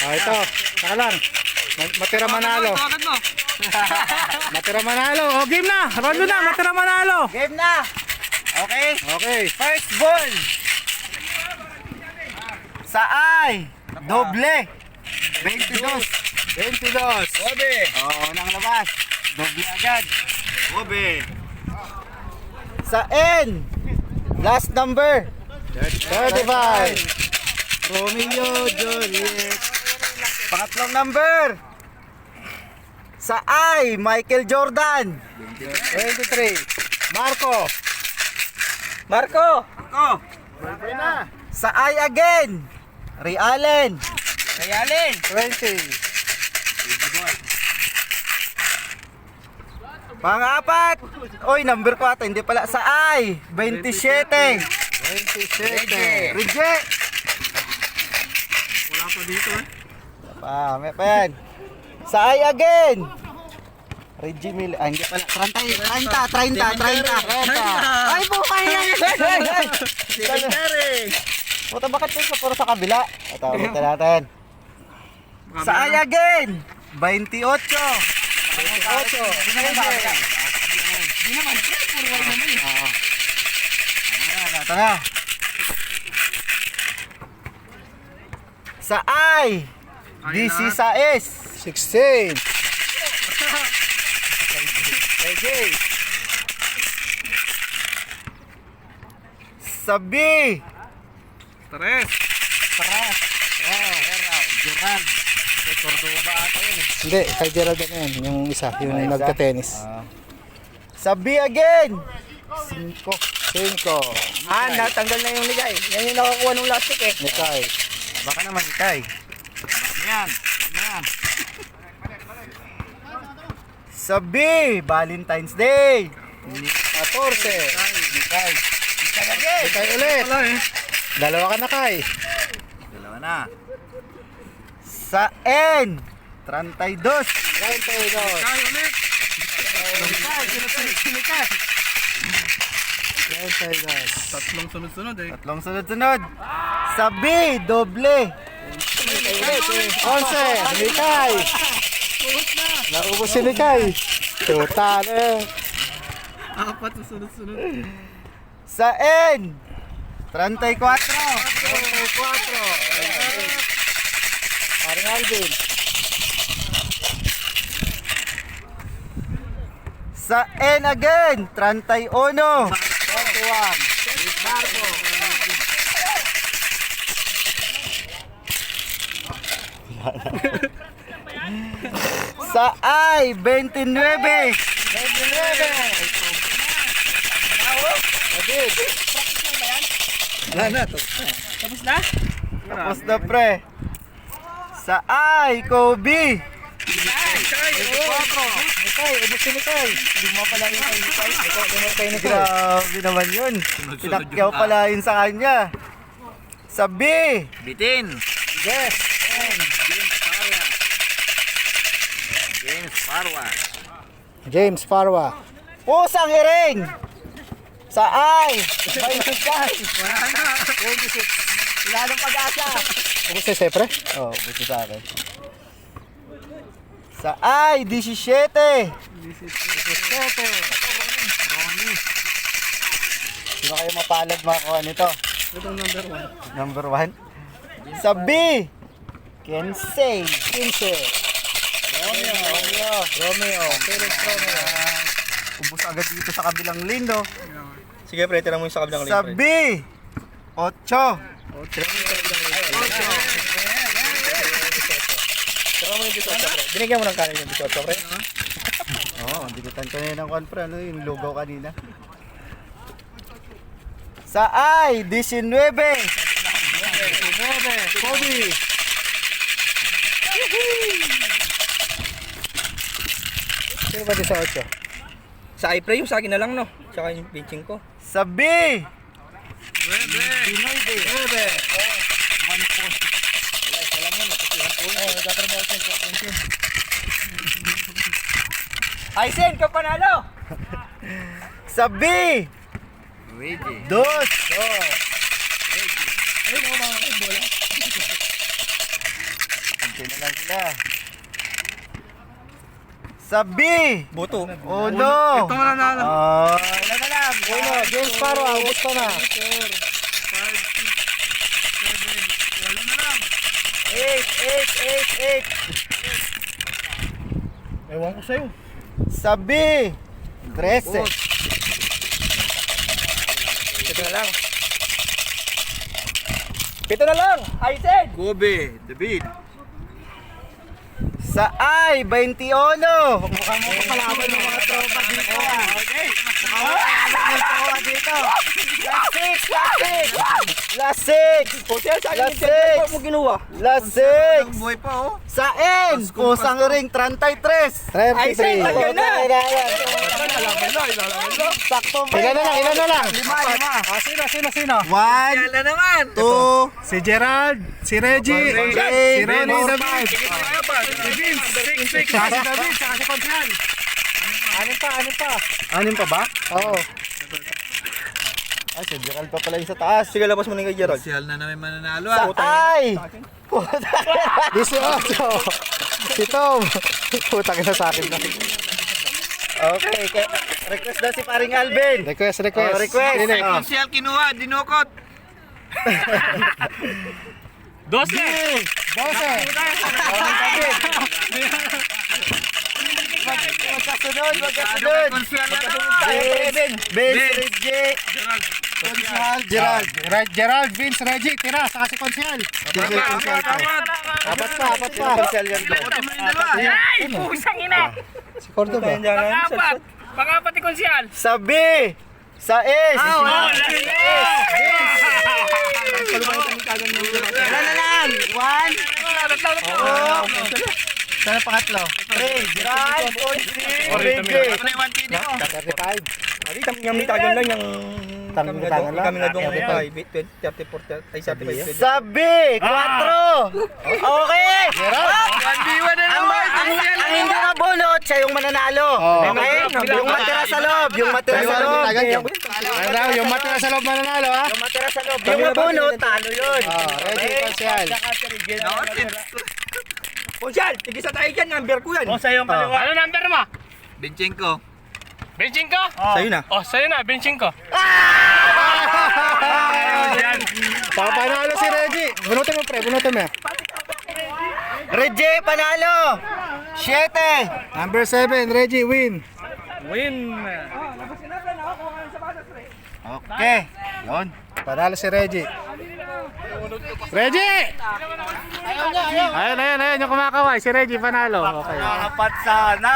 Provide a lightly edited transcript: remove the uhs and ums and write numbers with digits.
Ito. Saka lang. Matira manalo. Matira manalo. O, game na. Rondo na. Matira manalo. Game na. Okay. Okay. First ball. Sa ay. Doble. 22. 22. Obe. Oo, nang labas. Doble agad. Obe. Sa N. Last number. 35. Romeo Juliet. Pangatlong number. Sa I, Michael Jordan. 23. Marco. Marco. Okay na. Sa I again. Ray Allen. 20. Pang-apat. Oy, number ko ata. Hindi pala. Sa I, 27. 27. Reject. Wala pa dito eh. May pa yan. Sa I again. Reggie Miller. Ah, hindi pala. 30. Ay, bukay na yun. Puta, bakit yun puro sa kabila? Ito, ulit na natin. Sa I again. 28. 28. Hindi naman. Puro naman eh. Ito na. Sa I. DC sa S. 16. Okay. Sa B. Tres. Gerald. Kay Cordoba ata yun eh. Hindi, kay Gerald na yan. Yung isa, yung nagka-tennis. Sa B again. 5. 5. Natanggal na yung ligay. Yan yung nakakuha ng plastic eh. Nikay. Baka naman ikay. Yan. Sa B, Valentine's Day. 14. Nikay. Again. Nikay ulit. Dalawa ka na, Kay. Dalawa na. Sa N, 32. 32. ulit. Nikay. 32. Tatlong sunod-sunod eh. Tatlong sunod-sunod. Sa B, doble. 11. Nikay. Naubos si Nikay. Total eh. Apat na sunod-sunod. Sa N, 34. 34. Parang Alvin. Sa N again, 31. 21. Marco. Sa I, 29. 29. Wala na to. Tapos na? Tapos na pre. Sa I, Kobe. 24. Nikay, ubos si Nikay. Lima pala yun sa Nikay. Nikay, Nikay. Grabe naman yun. Pinakyaw pala yun sa kanya. Sa B. Bitin. Yes. James Parwa. James Farwa. Pusang hiring. Sa I, 25. Wala na. 26. Wala nang pag-asa. Ubos si Sepre. Oo, buti sa akin. Sa I, 17. 17. Sino kayo mapalad makakuha nito? Itong number 1. Number 1. Sa B, Kensei. 15. Romeo. Felix Romeo. Ubus agad dito sa kabilang lane, no? Sige pre, tira mo yung sa kabilang Sa B, 8. Tira mo yung 18 pre. Binigyan mo ng kanin yung 18 pre. Oo, digitan ko na ng kwan, pre. Ano yung lugaw kanina? Sa I, 19. 19. Kobe. Sino ba di sa 8? Sa iPre yung sa akin na lang no. Tsaka yung benching ko. Sa B, 9. Aysen, ka panalo! Sa B, Luigi. 2. Ayun, mga bola. konti na lang sila. Sa B. Boto. Uno. Ito na nanalo. Oh, ilan na lang? Uno, James Paro, abot ka na. 8. Ewan ko sa'yo. Sa B. 13. Ito na lang. Ito na lang. I said. Gobe, David. Sa I, 21. Mukhang mo kapalaban ng mga tropa dito. Okay. Mukhang mo tropa dito. Last 6. O siya, sa akin Last yung six. mo ginuha. Last 6. Buhay pa oh. Sa N, kusang ring 33. 33. Ayan na. Sakto ba? Ilan na lang, ilan na lang. Lima. Sino? 1, naman. 2, Si Gerald, si Reggie, si Ronnie David. Saka si David, saka si Consial. Anim pa ba? Oo. Ay, si Gerald pa pala yung sa taas. Sige, labas mo na kay Gerald. Sa I. 18. Si Tom. Putang ina sa akin na. Okay, request daw si paring Alvin. Request. Oh, request. Dili. Oh. Siya kinuha, dinukot. 12. Magkasunod. Vince, Reggie, Gerald. Gerald, Vince, Reggie, tira, saka si Consial. Apat pa. Ay, pusang ina! Si Cordoba. Pang-apat! Pang-apat ni Konsyal! Sa B, sa S. Ilan na lang? 1, 2, sana pangatlo. 3, Gerald, Reggie. 35. Abi, kami tagan lang yung Tangan lang. kami nga doon 34, ay 35. Sa B, 4. Okay. Ang hindi na bunot, siya yung mananalo. Okay? Yung matira sa loob, yung matira sa loob. Yung matira sa loob mananalo, ha? Yung matira sa loob. Yung mabunot, talo yun. Reggie, Consial. Konsyal, tigisa tayo dyan, number ko yan. Sa'yo ang kaliwa. Ano number mo? Benching ko. Benching ko? Sa'yo na. Sa'yo na, benching ko. Papanalo si Reggie. Bunutin mo, pre. Bunutin mo. Reggie, panalo. 7. Number 7, Reggie, win. Okay. Yun. Panalo si Reggie. Reggie! Ayun. Yung kumakaway. Si Reggie, panalo. Okay. Dapat sana.